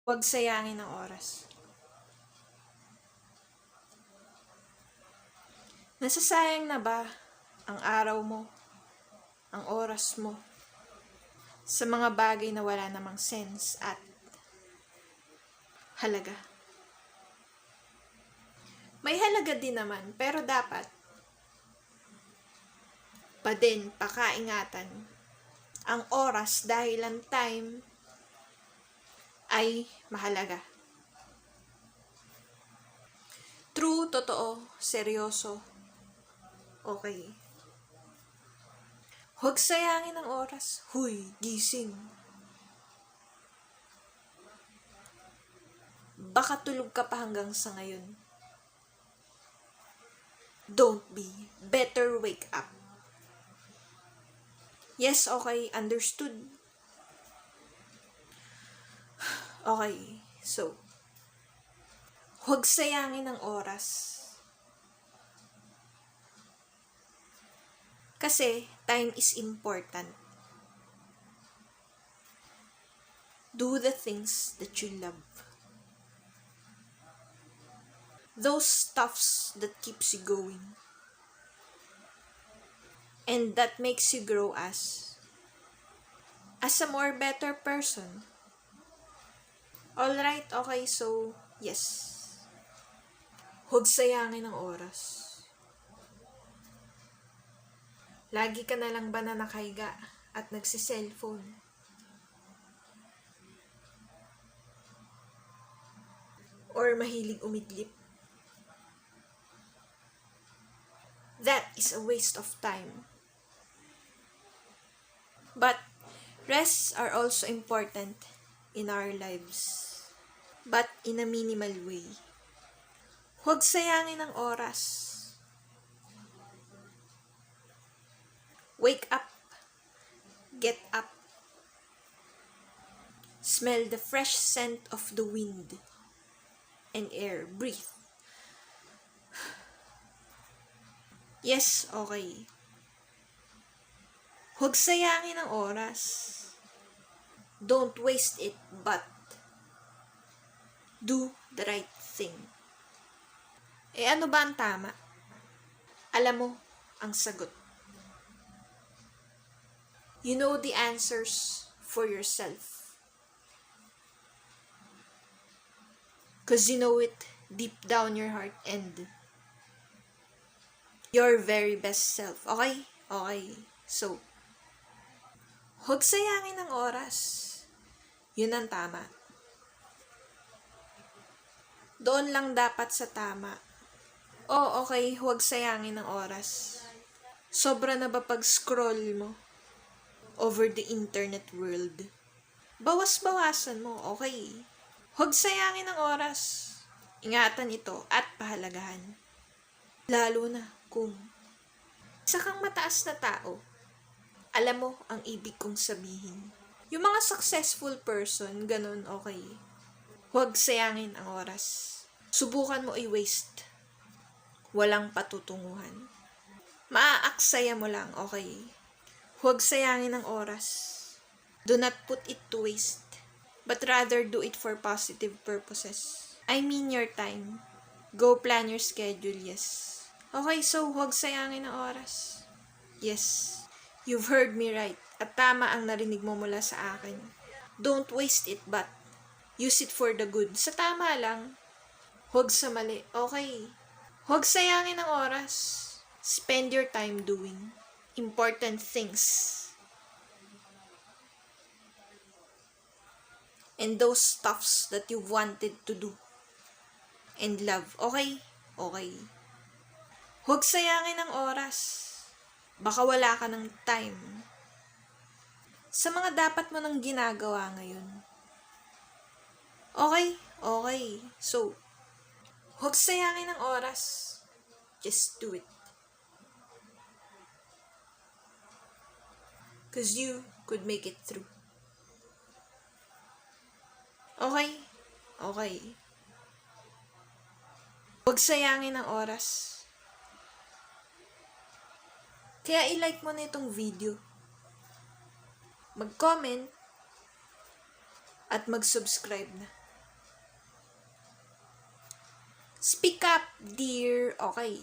Huwag sayangin ang oras. Nasasayang na ba ang araw mo, ang oras mo, sa mga bagay na wala namang sense at halaga? May halaga din naman, pero dapat pa din pakaingatan ang oras dahil ang time ay mahalaga. True, totoo, seryoso, okay. Huwag sayangin ang oras. Huy, gising. Baka tulog ka pa hanggang sa ngayon. Don't be. Better wake up. Yes, okay, understood. Okay, so, huwag sayangin ang oras. Kasi, time is important. Do the things that you love. Those stuffs that keeps you going. And that makes you grow as a more better person. Alright, okay, so, yes. Huwag sayangin ang oras. Lagi ka na lang ba na nakahiga at nagsi-cellphone? Or mahilig umidlip? That is a waste of time. But rests are also important in our lives. But in a minimal way. Huwag sayangin ang oras. Wake up. Get up. Smell the fresh scent of the wind and air. Breathe. Yes, okay. Huwag sayangin ang oras. Don't waste it, but do the right thing. Ano ba ang tama? Alam mo ang sagot. You know the answers for yourself. 'Cause you know it deep down your heart and your very best self. Okay? Okay. So, huwag sayangin ang oras. Yun ang tama. Doon lang dapat sa tama. Oh, okay, huwag sayangin ang oras. Sobra na ba pag-scroll mo over the internet world? Bawas-bawasan mo, okay. Huwag sayangin ang oras. Ingatan ito at pahalagahan. Lalo na kung isa kang mataas na tao. Alam mo ang ibig kong sabihin. Yung mga successful person, ganun, okay. Huwag sayangin ang oras. Subukan mo i-waste. Walang patutunguhan. Maaaksaya mo lang, okay. Huwag sayangin ang oras. Do not put it to waste, but rather do it for positive purposes. I mean your time. Go plan your schedule, yes. Okay, so huwag sayangin ang oras. Yes, you've heard me right. At tama ang narinig mo mula sa akin. Don't waste it, but use it for the good. Sa tama lang. Huwag sa mali. Okay. Huwag sayangin ang oras. Spend your time doing important things. And those stuffs that you wanted to do. And love. Okay? Okay. Huwag sayangin ang oras. Baka wala ka ng time sa mga dapat mo nang ginagawa ngayon. Okay? Okay. So, huwag sayangin ang oras. Just do it. 'Cause you could make it through. Okay? Okay. Huwag sayangin ang oras. Kaya i-like mo na itong video. Mag-comment at mag-subscribe na. Speak up, dear. Okay.